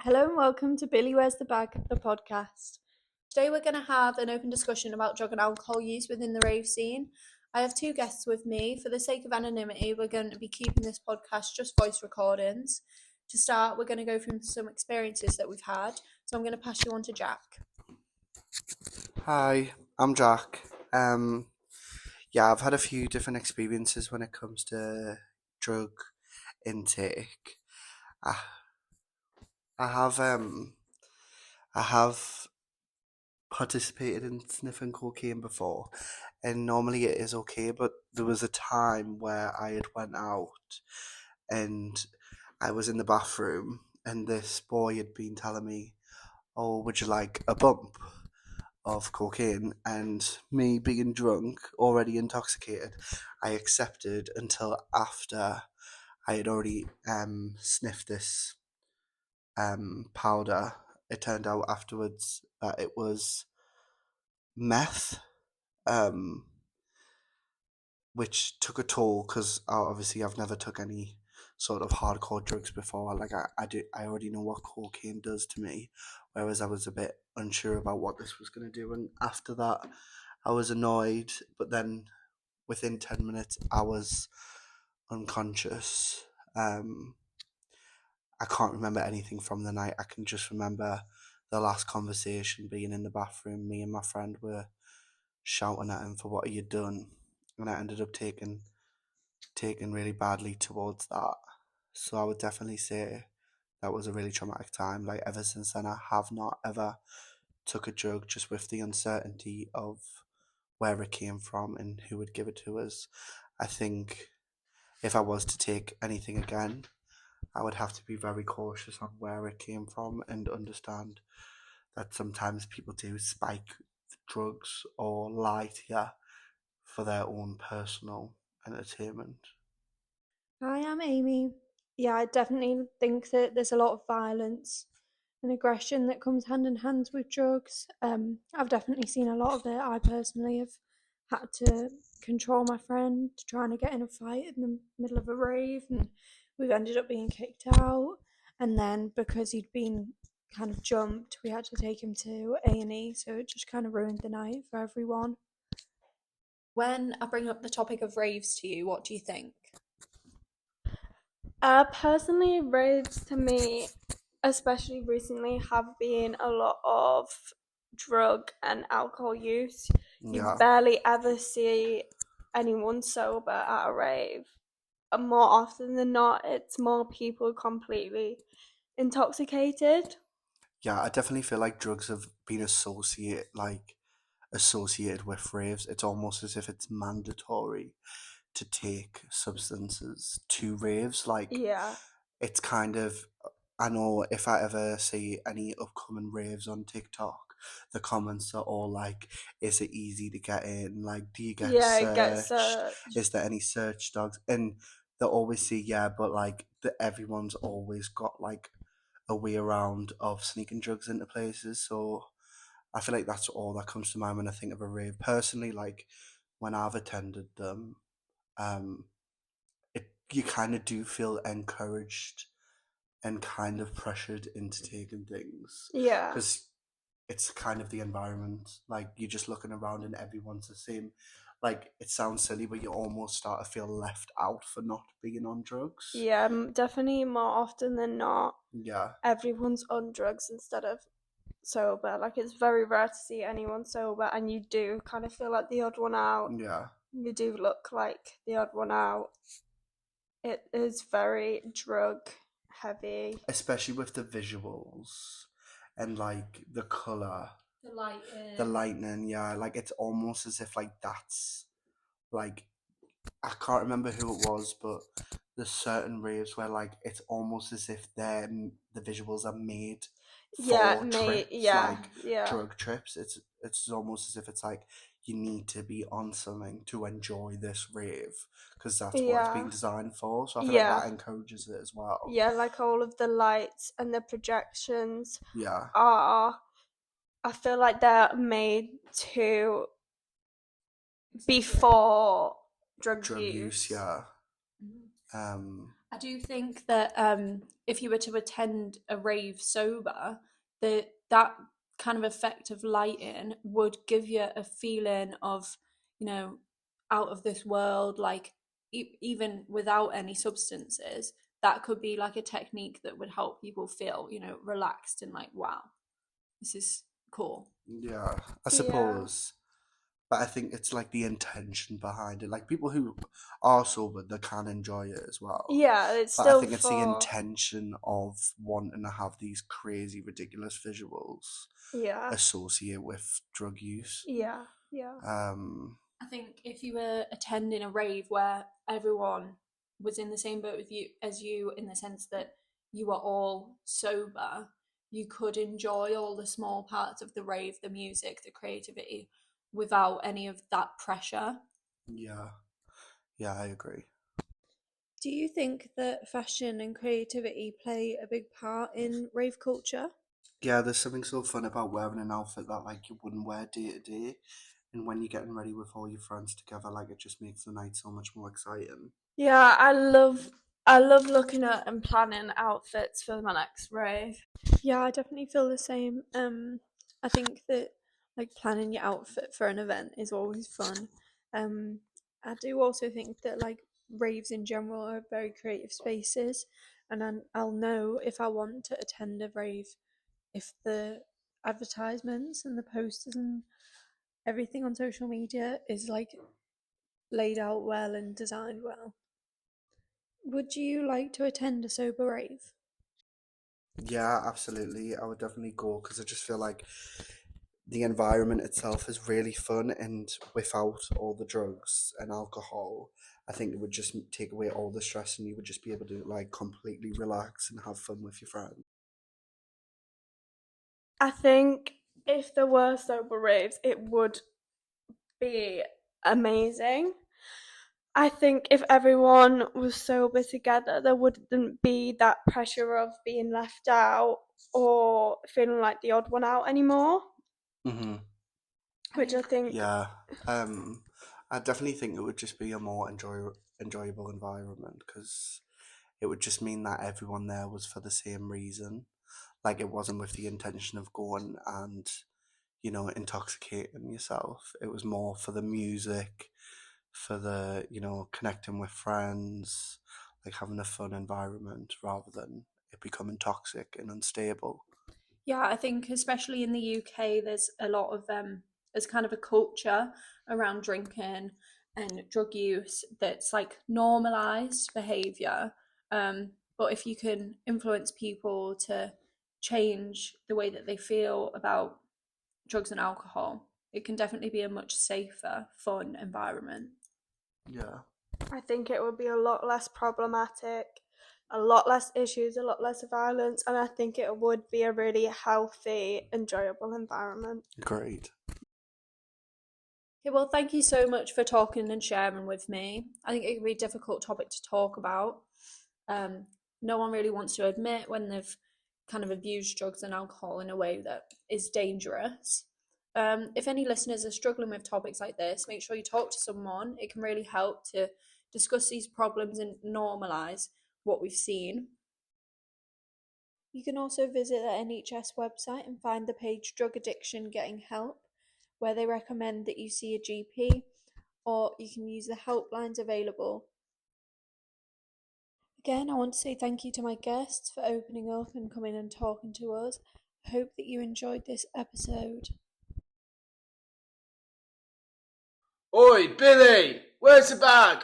Hello and welcome to Billy Where's the Bag, the podcast. Today we're going to have an open discussion about drug and alcohol use within the rave scene. I have two guests with me. For the sake of anonymity, we're going to be keeping this podcast just voice recordings. To start, we're going to go through some experiences that we've had. So I'm going to pass you on to Jack. Hi, I'm Jack. I've had a few different experiences when it comes to drug intake. I, I have I have participated in sniffing cocaine before, and normally it is okay. But there was a time where I had went out, and I was in the bathroom, and this boy had been telling me, "Oh, would you like a bump of cocaine?" And me being drunk, already intoxicated, I accepted until after I had already sniffed this powder. It turned out afterwards that it was meth, um, which took a toll because obviously I've never took any sort of hardcore drugs before. Like I already know what cocaine does to me, whereas I was a bit unsure about what this was going to do. And after that, I was annoyed, but then within 10 minutes, I was unconscious. I can't remember anything from the night. I can just remember the last conversation being in the bathroom. Me and my friend were shouting at him for what he had done, and I ended up taking really badly towards that. So I would definitely say that was a really traumatic time. Like ever since then, I have not ever took a drug just with the uncertainty of where it came from and who would give it to us. I think if I was to take anything again, I would have to be very cautious on where it came from and understand that sometimes people do spike drugs or lie to you for their own personal entertainment. Hi, I'm Amy. Yeah, I definitely think that there's a lot of violence and aggression that comes hand in hand with drugs. I've definitely seen a lot of it. I personally have had to control my friend trying to get in a fight in the middle of a rave, and we've ended up being kicked out. And then because he'd been kind of jumped, we had to take him to A&E, so it just kind of ruined the night for everyone. When I bring up the topic of raves to you, what do you think? Personally, raves to me, especially recently, have been a lot of drug and alcohol use. You Yeah. barely ever see anyone sober at a rave. And more often than not, it's more people completely intoxicated. Yeah, I definitely feel like drugs have been associated with raves. It's almost as if it's mandatory to take substances to raves. Like Yeah. it's kind of, I know if I ever see any upcoming raves on TikTok, the comments are all like, is it easy to get in? Like, do you get Yeah, it gets searched? Is there any search dogs? And they always say, yeah, but like everyone's always got like a way around of sneaking drugs into places. So I feel like that's all that comes to mind when I think of a rave. Personally, like when I've attended them, um, you kind of do feel encouraged and kind of pressured into taking things Yeah. because it's kind of the environment. Like you're just looking around and everyone's the same. Like it sounds silly, but you almost start to feel left out for not being on drugs. Yeah, definitely more often than not, Yeah. everyone's on drugs instead of sober. Like it's very rare to see anyone sober, and you do kind of feel like the odd one out. Yeah. You do look like the odd one out. It is very drug heavy. Especially with the visuals and like the color, the lightning. Yeah, like it's almost as if like that's like I can't remember who it was, but there's certain raves where like it's almost as if the visuals are made Yeah, for mate. trips, Yeah, like yeah, drug trips. It's almost as if it's like you need to be on something to enjoy this rave because that's what it's been yeah, designed for. So I feel like yeah, that encourages it as well. yeah. Like all of the lights and the projections Yeah, are. I feel like they're made to before drug drug use. use. Yeah. I do think that if you were to attend a rave sober, that kind of effect of lighting would give you a feeling of, you know, out of this world, like even without any substances. That could be like a technique that would help people feel, relaxed and like, wow, this is cool. Yeah, I Yeah. suppose. But I think it's like the intention behind it. Like people who are sober, they can enjoy it as well. Yeah, it's But I still think it's the for. intention of wanting to have these crazy, ridiculous visuals Yeah. associated with drug use. Yeah. Yeah. Um, I think if you were attending a rave where everyone was in the same boat with you as you, in the sense that you were all sober, you could enjoy all the small parts of the rave, the music, the creativity, without any of that pressure. yeah, yeah, I agree. Do you think that fashion and creativity play a big part in rave culture? Yeah, there's something so fun about wearing an outfit that like you wouldn't wear day to day, and when you're getting ready with all your friends together, like it just makes the night so much more exciting. Yeah, I love looking at and planning outfits for my next rave. Yeah, I definitely feel the same. I think that like planning your outfit for an event is always fun. Um, I do also think that like raves in general are very creative spaces, and I'll know if I want to attend a rave if the advertisements and the posters and everything on social media is like laid out well and designed well. Would you like to attend a sober rave? Yeah, absolutely. I would definitely go because I just feel like the environment itself is really fun, and without all the drugs and alcohol, I think it would just take away all the stress, and you would just be able to like completely relax and have fun with your friends. I think if there were sober raves, it would be amazing. I think if everyone was sober together, there wouldn't be that pressure of being left out or feeling like the odd one out anymore, Hmm. which I think. Yeah, um, I definitely think it would just be a more enjoyable environment because it would just mean that everyone there was for the same reason. Like it wasn't with the intention of going and, intoxicating yourself. It was more for the music, for the, connecting with friends, like having a fun environment rather than it becoming toxic and unstable. Yeah, I think especially in the UK, there's a lot of there's kind of a culture around drinking and drug use that's like normalized behavior. But if you can influence people to change the way that they feel about drugs and alcohol, it can definitely be a much safer, fun environment. Yeah. I think it would be a lot less problematic, a lot less issues, a lot less violence, and I think it would be a really healthy, enjoyable environment. Great. Okay, well, thank you so much for talking and sharing with me. I think it can be a difficult topic to talk about. Um, no one really wants to admit when they've kind of abused drugs and alcohol in a way that is dangerous. If any listeners are struggling with topics like this, make sure you talk to someone. It can really help to discuss these problems and normalize what we've seen. You can also visit the NHS website and find the page Drug Addiction Getting Help, where they recommend that you see a GP, or you can use the helplines available. Again, I want to say thank you to my guests for opening up and coming and talking to us. I hope that you enjoyed this episode. Oi, Billy, where's the bag?